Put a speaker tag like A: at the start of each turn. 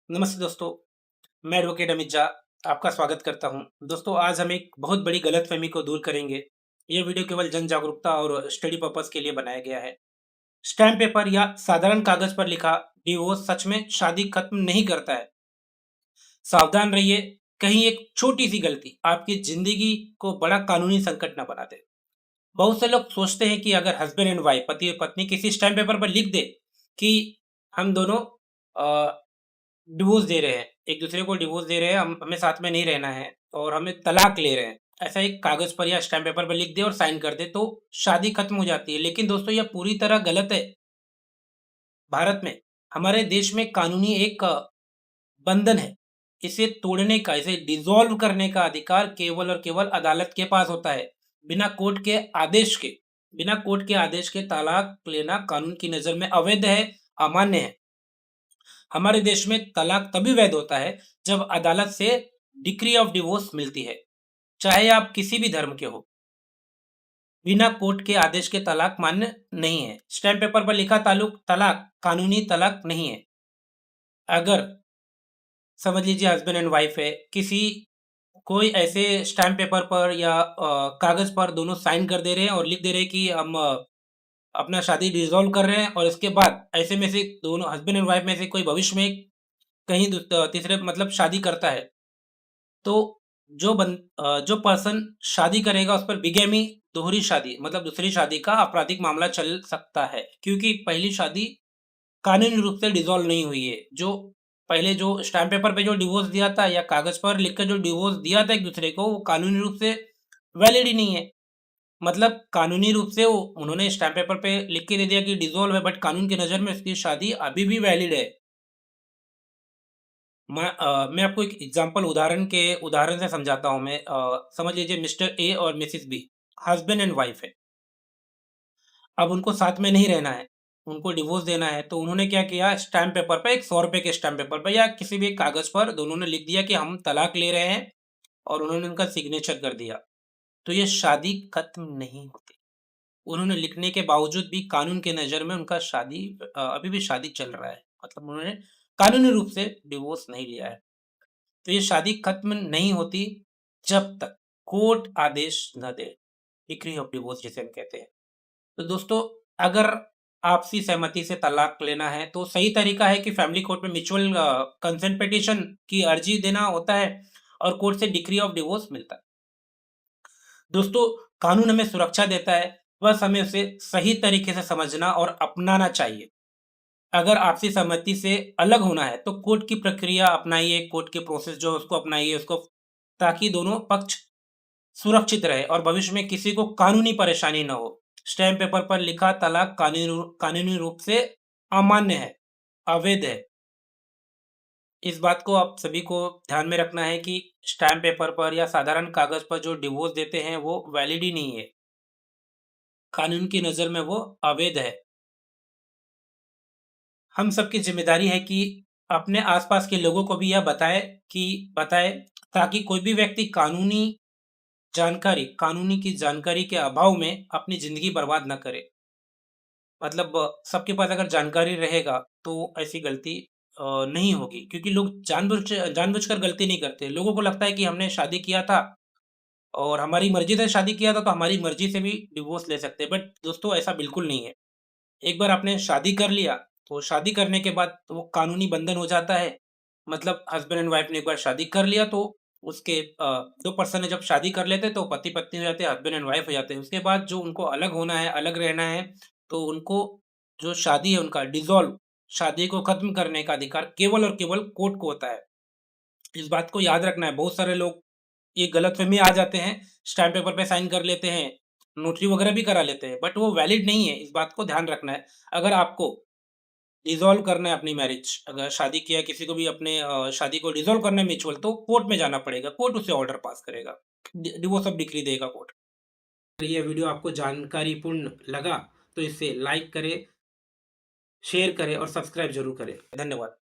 A: नमस्ते दोस्तों, मैं एडवोकेट अमित झा आपका स्वागत करता हूं। दोस्तों, आज हम एक बहुत बड़ी गलतफहमी को दूर करेंगे। ये वीडियो केवल जन जागरूकता और स्टडी पर्पस के लिए बनाया गया है। स्टैम्प पेपर या साधारण कागज पर लिखा डिवोर्स सच में शादी खत्म नहीं करता है। सावधान रहिए, कहीं एक छोटी सी गलती आपकी जिंदगी को बड़ा कानूनी संकट न बना दे। बहुत से लोग सोचते हैं कि अगर हस्बैंड एंड वाइफ, पति और पत्नी, किसी स्टैम्प पेपर पर लिख दे कि हम दोनों डिवोर्स दे रहे हैं, एक दूसरे को डिवोर्स दे रहे हैं, हम हमें साथ में नहीं रहना है और हमें तलाक ले रहे हैं, ऐसा एक कागज पर या स्टैम्प पेपर पर लिख दे और साइन कर दे तो शादी खत्म हो जाती है। लेकिन दोस्तों, यह पूरी तरह गलत है। भारत में, हमारे देश में कानूनी एक बंधन है। इसे तोड़ने का, इसे डिसॉल्व करने का अधिकार केवल और केवल अदालत के पास होता है। बिना कोर्ट के आदेश के बिना कोर्ट के आदेश के तलाक लेना कानून की नजर में अवैध है, अमान्य है। हमारे देश में तलाक तभी वैध होता है जब अदालत से डिक्री ऑफ डिवोर्स मिलती है, चाहे आप किसी भी धर्म के हो। बिना कोर्ट के आदेश के तलाक मान्य नहीं है। स्टैम्प पेपर पर लिखा तालुक तलाक कानूनी तलाक नहीं है। अगर समझ लीजिए हस्बैंड एंड वाइफ है, किसी कोई ऐसे स्टैम्प पेपर पर या कागज पर दोनों साइन कर दे रहे हैं और लिख दे रहे हैं कि हम अपना शादी डिसॉल्व कर रहे हैं, और इसके बाद ऐसे में से दोनों हस्बैंड एंड वाइफ में से कोई भविष्य में कहीं तीसरे मतलब शादी करता है, तो जो पर्सन शादी करेगा उस पर बिगेमी, दोहरी शादी मतलब दूसरी शादी का आपराधिक मामला चल सकता है, क्योंकि पहली शादी कानूनी रूप से डिसॉल्व नहीं हुई है। जो पहले जो स्टैम्प पेपर पे जो डिवोर्स दिया था या कागज पर लिखकर जो डिवोर्स दिया था एक दूसरे को, वो कानूनी रूप से वैलिड ही नहीं है। मतलब कानूनी रूप से वो उन्होंने स्टैम्प पेपर पे लिख के दे दिया कि डिसॉल्व है, बट कानून की नज़र में उसकी शादी अभी भी वैलिड है। मैं आपको एक उदाहरण से समझाता हूँ। समझ लीजिए मिस्टर ए और Mrs be husband and wife है। अब उनको साथ में नहीं रहना है, उनको डिवोर्स देना है, तो उन्होंने क्या किया, स्टैम्प पेपर पे, एक 100 रुपए के स्टैम्प पेपर पे या किसी भी कागज पर दोनों ने लिख दिया कि हम तलाक ले रहे हैं, और उन्होंने उनका सिग्नेचर कर दिया। तो ये शादी खत्म नहीं होती। उन्होंने लिखने के बावजूद भी कानून के नज़र में उनका अभी भी शादी चल रहा है। मतलब उन्होंने कानूनी रूप से डिवोर्स नहीं लिया है। तो ये शादी खत्म नहीं होती जब तक कोर्ट आदेश न दे, डिक्री ऑफ डिवोर्स जिसे हम कहते हैं। तो दोस्तों, अगर आपसी सहमति से तलाक लेना है तो सही तरीका है कि फैमिली कोर्ट में म्यूचुअल कंसेंट पिटीशन की अर्जी देना होता है और कोर्ट से डिक्री ऑफ डिवोर्स मिलता है। दोस्तों, कानून हमें सुरक्षा देता है, बस हमें उसे सही तरीके से समझना और अपनाना चाहिए। अगर आपसी सहमति से अलग होना है तो कोर्ट की प्रक्रिया अपनाइए, कोर्ट के प्रोसेस जो है उसको अपनाइए, उसको, ताकि दोनों पक्ष सुरक्षित रहे और भविष्य में किसी को कानूनी परेशानी ना हो। स्टैम्प पेपर पर लिखा तलाक कानूनी रूप से अमान्य है, अवैध है। इस बात को आप सभी को ध्यान में रखना है कि स्टैम्प पेपर पर या साधारण कागज पर जो डिवोर्स देते हैं वो वैलिड ही नहीं है। कानून की नज़र में वो अवैध है। हम सबकी ज़िम्मेदारी है कि अपने आस-पास के लोगों को भी यह बताएँ, ताकि कोई भी व्यक्ति कानूनी की जानकारी के अभाव में अपनी ज़िंदगी बर्बाद ना करे। मतलब सबके पास अगर जानकारी रहेगा तो ऐसी गलती नहीं होगी, क्योंकि लोग जानबूझकर गलती नहीं करते। लोगों को लगता है कि हमने शादी किया था और हमारी मर्ज़ी से शादी किया था, तो हमारी मर्ज़ी से भी डिवोर्स ले सकते हैं। बट दोस्तों, ऐसा बिल्कुल नहीं है। एक बार आपने शादी कर लिया, तो शादी करने के बाद तो वो कानूनी बंधन हो जाता है। मतलब हस्बैंड एंड वाइफ ने एक बार शादी कर लिया तो उसके 2 पर्सन ने जब शादी कर लेते हैं तो पति-पत्नी हो जाते हैं, हस्बैंड एंड वाइफ हो जाते हैं। उसके बाद जो उनको अलग होना है, अलग रहना है, तो उनको जो शादी है उनका डिसॉल्व, शादी को खत्म करने का अधिकार केवल और केवल कोर्ट को होता है। इस बात को याद रखना है। बहुत सारे लोग ये गलतफ़हमी आ जाते हैं, स्टैम्प पेपर पे साइन कर लेते हैं, नोटरी वगैरह भी करा लेते हैं, बट वो वैलिड नहीं है, इस बात को ध्यान रखना है। अगर आपको डिसॉल्व करना है अपनी मैरिज, अगर शादी किया है किसी को भी, अपने शादी को डिसॉल्व करना है म्यूचुअल, तो कोर्ट में जाना पड़ेगा, कोर्ट उसे ऑर्डर पास करेगा, डिवोर्स ऑफ डिक्री देगा कोर्ट। अगर ये वीडियो आपको जानकारीपूर्ण लगा तो इसे लाइक करें, शेयर करें और सब्सक्राइब ज़रूर करें। धन्यवाद।